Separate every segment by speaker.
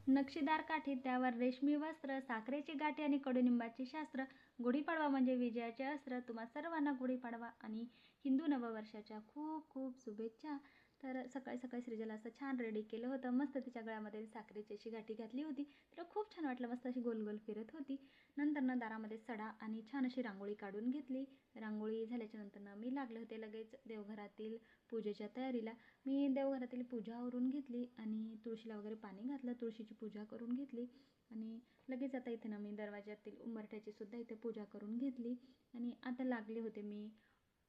Speaker 1: नक्षीदार काठी, त्यावर रेशमी वस्त्र, साखरेची गाठी आणि कडुनिंबाचे शास्त्र. गुढीपाडवा म्हणजे विजयाचे अस्त्र. तुम्हा सर्वांना गुढीपाडवा आणि हिंदू नववर्षाच्या खूप खूप शुभेच्छा. तर सकाळी सकाळी सृजला असं छान रेडी केलं होतं. मस्त तिच्या गळ्यामध्ये साखरेची अशी गाठी घातली होती. तिला खूप छान वाटलं. मस्त अशी गोल गोल फिरत होती. नंतर दारामध्ये सडा आणि छान अशी रांगोळी काढून घेतली. रांगोळी झाल्याच्या नंतर मी लागले होते लगेच देवघरातील पूजेच्या तयारीला. मी देवघरातील पूजा आवरून घेतली आणि तुळशीला वगैरे पाणी घातलं. तुळशीची पूजा करून घेतली आणि लगेच आता इथे मी दरवाज्यातील उंबरठ्याची सुद्धा इथे पूजा करून घेतली आणि आता लागले होते मी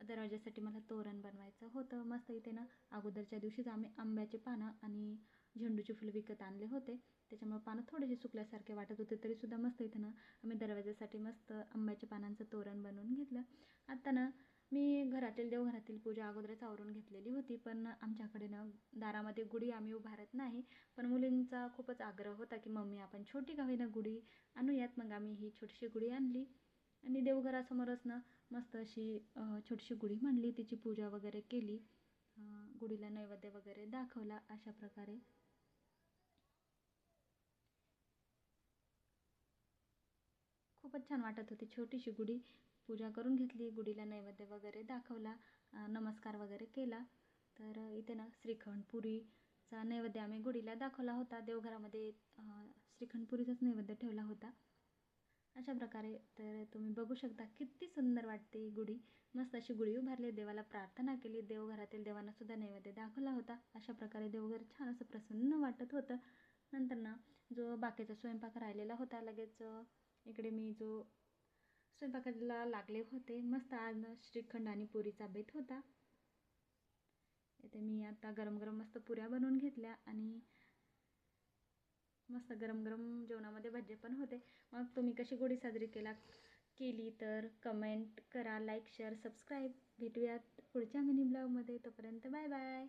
Speaker 1: दरवाजासाठी. मला तोरण बनवायचं होतं. मस्त इथे अगोदरच्या दिवशीच आम्ही आंब्याचे पानं आणि झेंडूचे फुलं विकत आणले होते. त्याच्यामुळे पानं थोडेसे सुकल्यासारखे वाटत होते, तरीसुद्धा मस्त इथे आम्ही दरवाजासाठी मस्त आंब्याच्या पानांचं तोरण बनवून घेतलं. आता मी देवघरातील पूजा अगोदरच आवरून घेतलेली होती, पण आमच्याकडे दारामध्ये गुढी आम्ही उभारत नाही. पण मुलींचा खूपच आग्रह होता की मम्मी आपण छोटी का होईना गुढी आणूयात. मग आम्ही ही छोटीशी गुढी आणली आणि देवघरासमोरच मस्त अशी छोटीशी गुढी मांडली. तिची पूजा वगैरे केली. गुढीला नैवेद्य वगैरे दाखवला. अशा प्रकारे खूपच छान वाटत होती. छोटीशी गुढी पूजा करून घेतली. गुढीला नैवेद्य वगैरे दाखवला. नमस्कार वगैरे केला. तर इथे श्रीखंड पुरीचा नैवेद्य आम्ही गुढीला दाखवला होता. देवघरामध्ये श्रीखंड पुरीचाच नैवेद्य ठेवला होता. अशा प्रकारे तर तुम्ही बघू शकता किती सुंदर वाटते ही गुढी. मस्त अशी गुढी उभारली. देवाला प्रार्थना केली. देवघरातील देवांना सुद्धा नैवेद्य दाखवला होता. अशा प्रकारे देवघर छान असं प्रसन्न वाटत होतं. नंतर जो बाकीचा स्वयंपाक राहिलेला होता, लगेच इकडे मी जो स्वयंपाकाला लागले होते. मस्त आज श्रीखंड आणि पुरीचा बेत होता. इथे मी आता गरम गरम मस्त पुऱ्या बनवून घेतल्या आणि मस्त गरम गरम जेवणामध्ये भजे पण होते. मग तुम्ही कशी गुढी साजरी केली तर कमेंट करा, लाईक शेअर सबस्क्राईब. भेटूयात पुढच्या मिनी ब्लॉगमध्ये. तोपर्यंत बाय बाय.